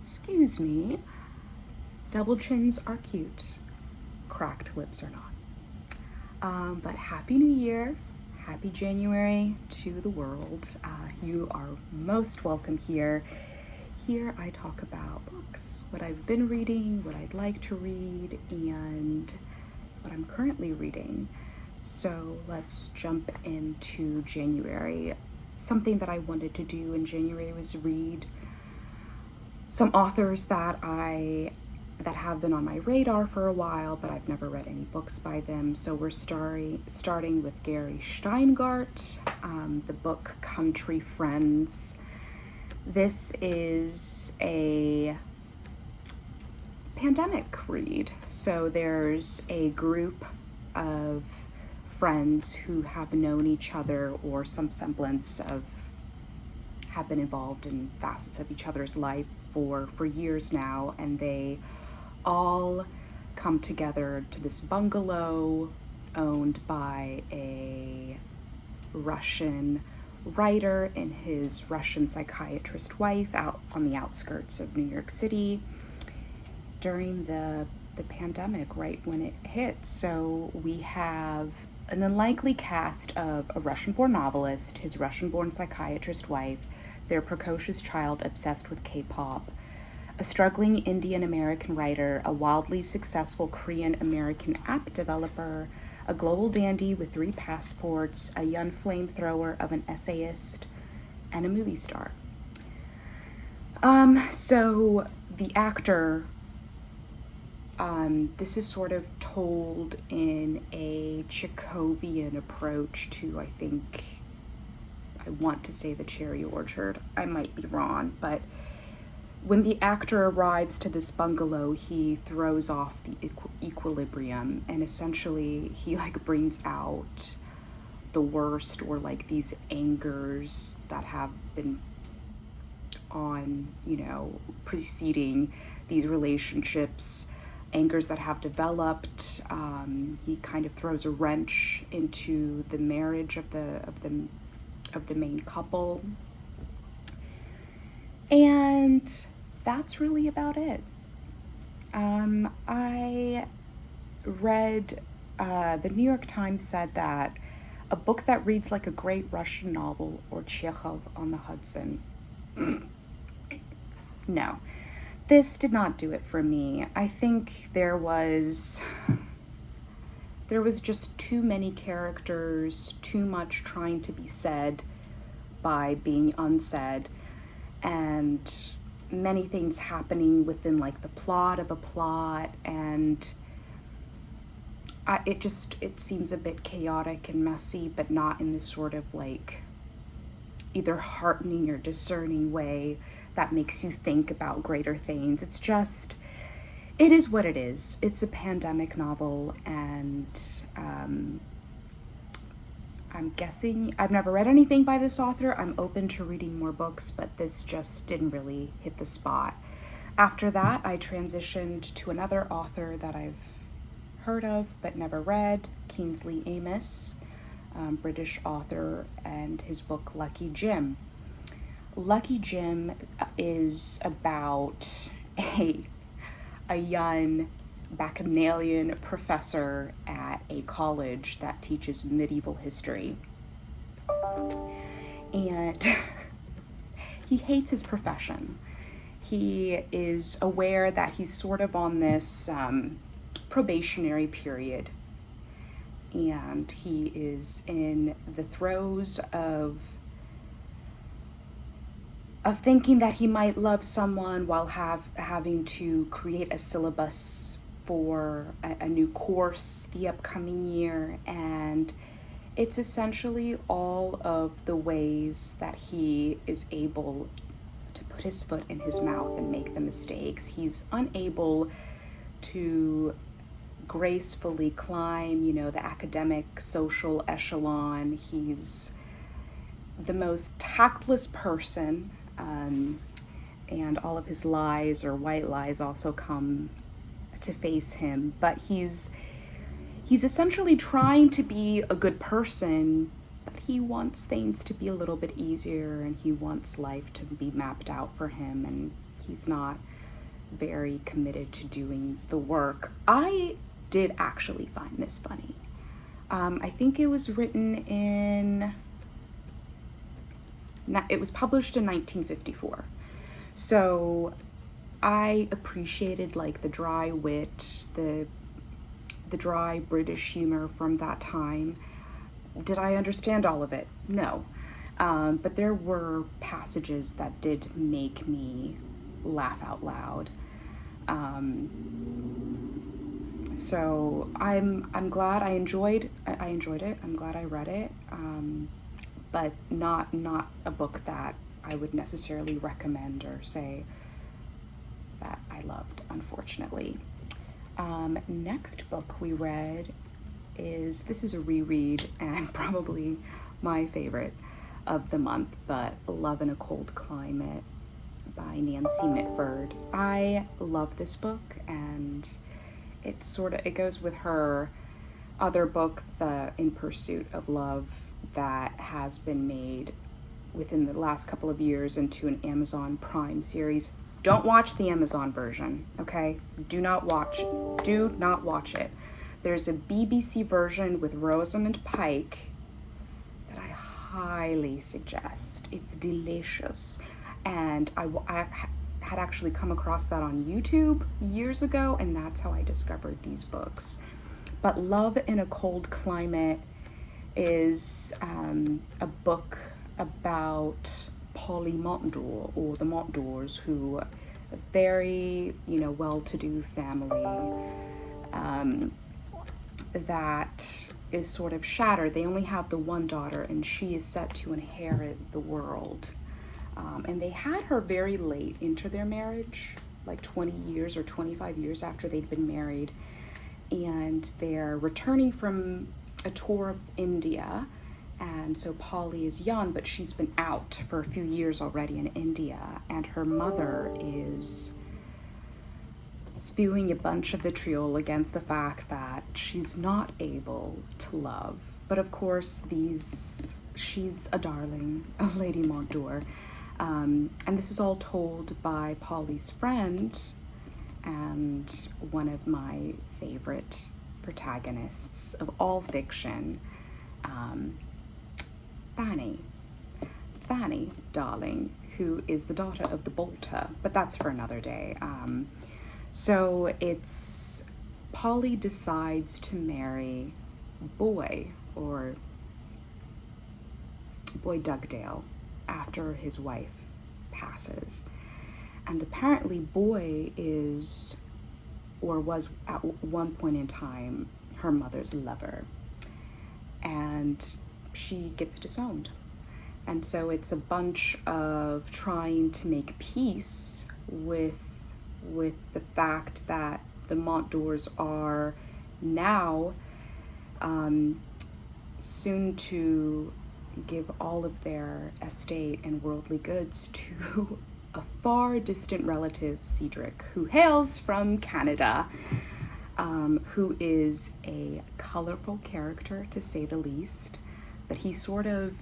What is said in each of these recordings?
Excuse me. Double chins are cute. Cracked lips are not. But Happy New Year. Happy January to the world. You are most welcome here. Here I talk about books, what I've been reading, what I'd like to read, and what I'm currently reading. So let's jump into January. Something that I wanted to do in January was read some authors that have been on my radar for a while, but I've never read any books by them. So we're starting with Gary Steingart, the book Country Friends. This is a pandemic read. So there's a group of friends who have known each other or some semblance of have been involved in facets of each other's life for years now, and they all come together to this bungalow owned by a Russian writer and his Russian psychiatrist wife out on the outskirts of New York City during the pandemic, right when it hit. So we have an unlikely cast of a Russian-born novelist, his Russian-born psychiatrist wife, their precocious child obsessed with K-pop, a struggling Indian-American writer, a wildly successful Korean-American app developer, a global dandy with 3 passports, a young flamethrower of an essayist, and a movie star. So the actor, this is sort of told in a Chekhovian approach to, I want to say The Cherry Orchard. I might be wrong, but when the actor arrives to this bungalow, he throws off the equilibrium, and essentially he brings out the worst, or these angers that have been on, preceding these relationships, angers that have developed. He kind of throws a wrench into the marriage of the main couple, and that's really about it. I read, the New York Times said that a book that reads like a great Russian novel or Chekhov on the Hudson. No, this did not do it for me. I think there was just too many characters, too much trying to be said by being unsaid, and many things happening within the plot of a plot, and it seems a bit chaotic and messy, but not in this sort of either heartening or discerning way that makes you think about greater things. It is what it is. It's a pandemic novel, and I'm guessing, I've never read anything by this author. I'm open to reading more books, but this just didn't really hit the spot. After that, I transitioned to another author that I've heard of but never read, Kingsley Amis, British author, and his book Lucky Jim. Lucky Jim is about a young bacchanalian professor at a college that teaches medieval history. And he hates his profession. He is aware that he's sort of on this probationary period, and he is in the throes of thinking that he might love someone while having to create a syllabus for a new course the upcoming year. And it's essentially all of the ways that he is able to put his foot in his mouth and make the mistakes. He's unable to gracefully climb, the academic social echelon. He's the most tactless person, and all of his lies or white lies also come to face him. But he's essentially trying to be a good person, but he wants things to be a little bit easier, and he wants life to be mapped out for him, and he's not very committed to doing the work. I did actually find this funny. I think it was written in, it was published in 1954. So I appreciated like the dry wit, the dry British humor from that time. Did I understand all of it? No. But there were passages that did make me laugh out loud. So I'm glad I enjoyed it. I'm glad I read it. But not a book that I would necessarily recommend or say that I loved, unfortunately. Next book we read this is a reread and probably my favorite of the month, but Love in a Cold Climate by Nancy Mitford. I love this book, and it goes with her other book, The In Pursuit of Love, that has been made within the last couple of years into an Amazon Prime series. Don't watch the Amazon version, okay? Do not watch it. There's a BBC version with Rosamund Pike that I highly suggest. It's delicious. And I had actually come across that on YouTube years ago, and that's how I discovered these books. But Love in a Cold Climate is a book about Polly Montdore, or the Montdores, who a very, well-to-do family that is sort of shattered. They only have the one daughter, and she is set to inherit the world. And they had her very late into their marriage, like 20 years or 25 years after they'd been married. And they're returning from a tour of India. And so Polly is young, but she's been out for a few years already in India. And her mother is spewing a bunch of vitriol against the fact that she's not able to love. But of course, she's a darling, a Lady Montdore. And this is all told by Polly's friend and one of my favorite protagonists of all fiction, Fanny, darling, who is the daughter of the bolter, but that's for another day. So it's Polly decides to marry Boy Dugdale after his wife passes. And apparently Boy is, or was at one point in time, her mother's lover. And she gets disowned. And so it's a bunch of trying to make peace with the fact that the Montdores are now soon to give all of their estate and worldly goods to a far distant relative, Cedric, who hails from Canada, who is a colorful character, to say the least. But he sort of,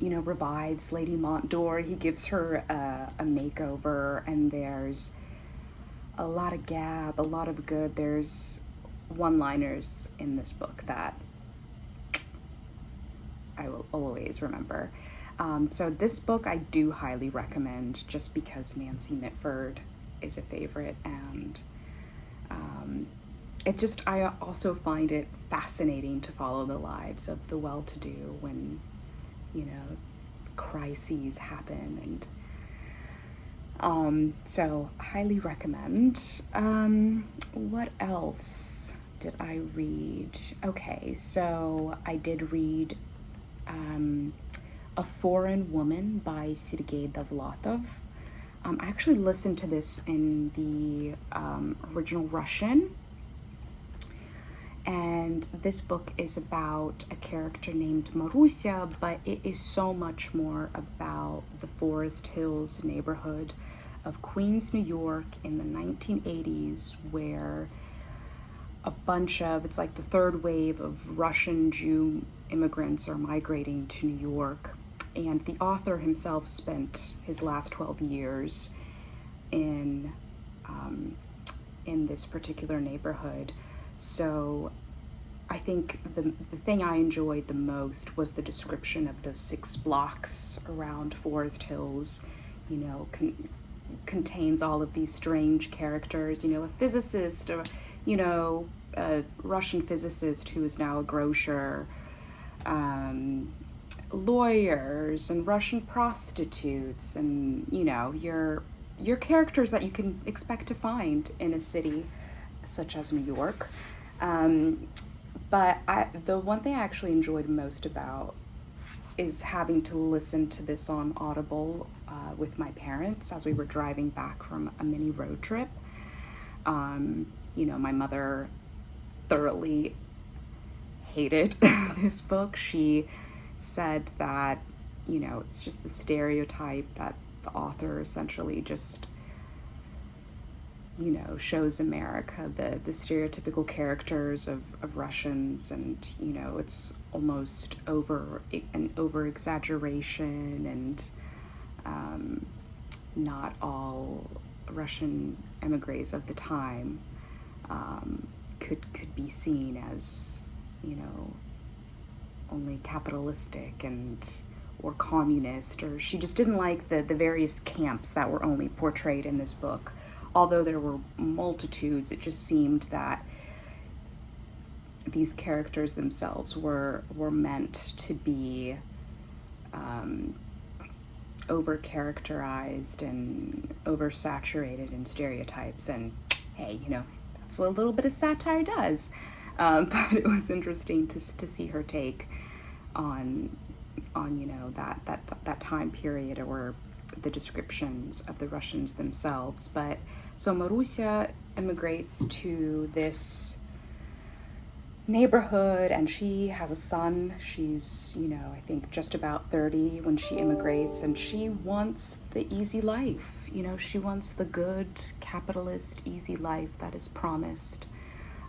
revives Lady Montdore. He gives her a makeover, and there's a lot of gab, a lot of good. There's one-liners in this book that I will always remember. So this book I do highly recommend, just because Nancy Mitford is a favorite, and I also find it fascinating to follow the lives of the well-to-do when, crises happen, and so highly recommend. What else did I read? Okay, so I did read A Foreign Woman by Sergei Dovlatov. I actually listened to this in the original Russian. And this book is about a character named Marusia, but it is so much more about the Forest Hills neighborhood of Queens, New York in the 1980s, where it's like the third wave of Russian Jew immigrants are migrating to New York, and the author himself spent his last 12 years in this particular neighborhood. So I think the thing I enjoyed the most was the description of those 6 blocks around Forest Hills, contains all of these strange characters, a physicist, a Russian physicist who is now a grocer, lawyers and Russian prostitutes, and your characters that you can expect to find in a city such as New York. But the one thing I actually enjoyed most about is having to listen to this on Audible with my parents as we were driving back from a mini road trip. My mother thoroughly hated this book. She said that, it's just the stereotype that the author essentially just, shows America, the stereotypical characters of Russians, and, it's almost over exaggeration, and not all Russian emigres of the time could be seen as, only capitalistic or communist, or she just didn't like the various camps that were only portrayed in this book. Although there were multitudes, it just seemed that these characters themselves were meant to be over-characterized and oversaturated in stereotypes. And hey, that's what a little bit of satire does. But it was interesting to see her take on that time period, or the descriptions of the Russians themselves. But so Marusia immigrates to this neighborhood, and she has a son. She's, I think just about 30 when she immigrates, and she wants the easy life. She wants the good capitalist easy life that is promised.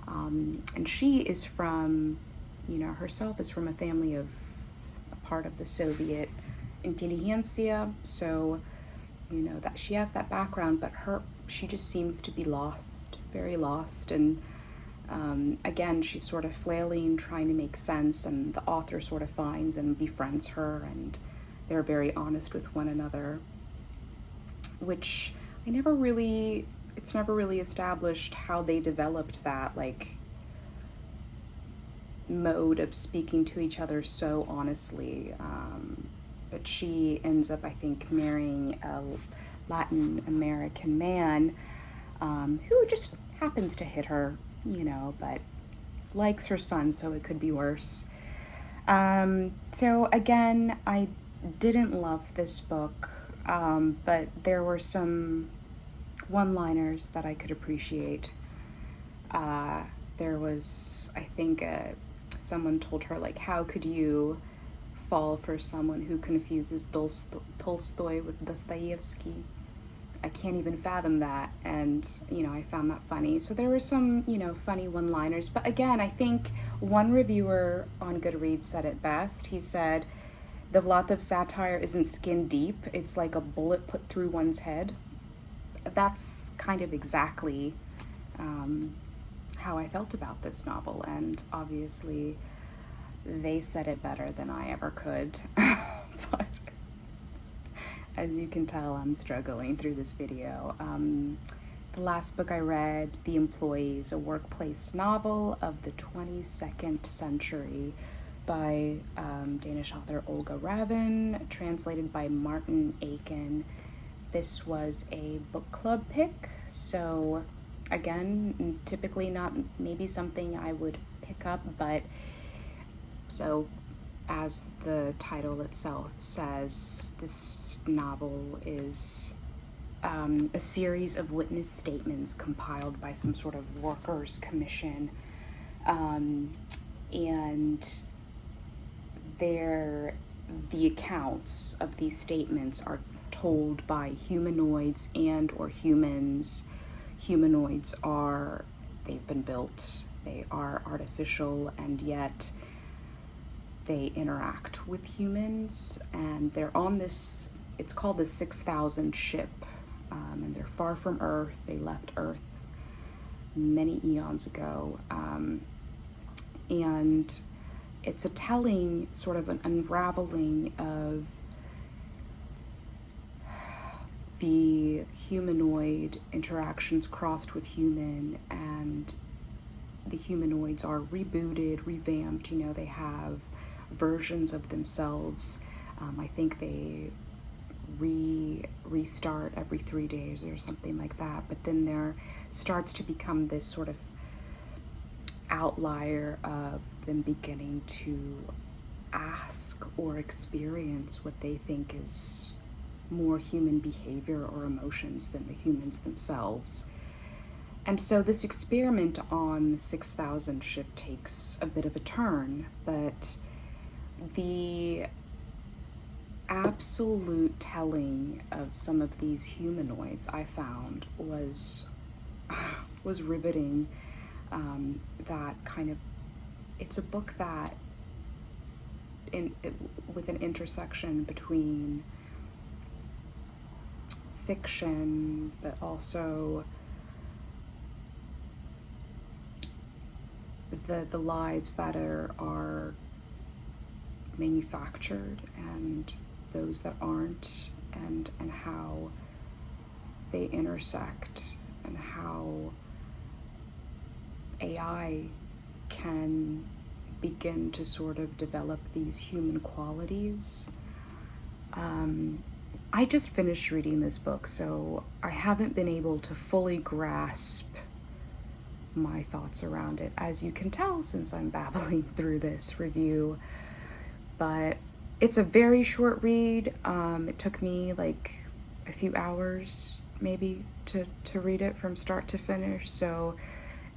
And she is from, herself is from a family of a part of the Soviet intelligentsia, so that she has that background, but she just seems to be lost, very lost. And again, she's sort of flailing, trying to make sense, and the author sort of finds and befriends her, and they're very honest with one another, which it's never really established how they developed that mode of speaking to each other so honestly. But she ends up, I think, marrying a Latin American man who just happens to hit her, but likes her son, so it could be worse. So again, I didn't love this book, but there were some one-liners that I could appreciate. There was, I think, someone told her, how could you fall for someone who confuses Tolstoy with Dostoevsky? I can't even fathom that. And, I found that funny. So there were some, funny one-liners. But again, I think one reviewer on Goodreads said it best. He said, the Vlatov satire isn't skin deep. It's like a bullet put through one's head. That's kind of exactly how I felt about this novel. And obviously, they said it better than I ever could. But as you can tell, I'm struggling through this video. The last book I read, The Employees, a workplace novel of the 22nd century by Danish author Olga Ravn, translated by Martin Aiken. This was a book club pick, so again, typically not maybe something I would pick up, but so as the title itself says, this novel is a series of witness statements compiled by some sort of workers' commission, and the accounts of these statements are told by humanoids and or humans. Humanoids they've been built, they are artificial, and yet they interact with humans, and they're on this, it's called the 6,000 ship, and they're far from Earth. They left Earth many eons ago, and it's a telling, sort of an unraveling of the humanoid interactions crossed with human, and the humanoids are rebooted, revamped. You know, they have versions of themselves. I think they restart every 3 days or something like that. But then there starts to become this sort of outlier of them beginning to ask or experience what they think is more human behavior or emotions than the humans themselves. And so this experiment on the 6,000 ship takes a bit of a turn, but the absolute telling of some of these humanoids I found was riveting. That kind of, it's a book that with an intersection between fiction, but also the lives that are manufactured and those that aren't, and how they intersect, and how AI can begin to sort of develop these human qualities. I just finished reading this book, so I haven't been able to fully grasp my thoughts around it, as you can tell since I'm babbling through this review. But it's a very short read. It took me like a few hours maybe to read it from start to finish. So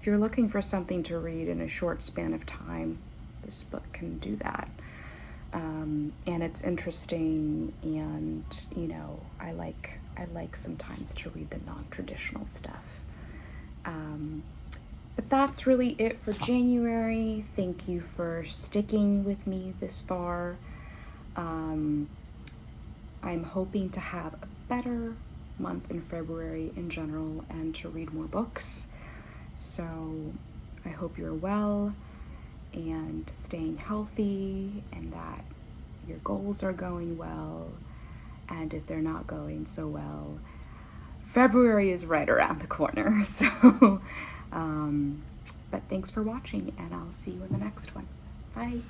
if you're looking for something to read in a short span of time, this book can do that. And it's interesting, and you know, I like sometimes to read the non-traditional stuff. But that's really it for January. Thank you for sticking with me this far. I'm hoping to have a better month in February in general, and to read more books. So I hope you're well and staying healthy, and that your goals are going well. And if they're not going so well, February is right around the corner. So, but thanks for watching, and I'll see you in the next one. Bye.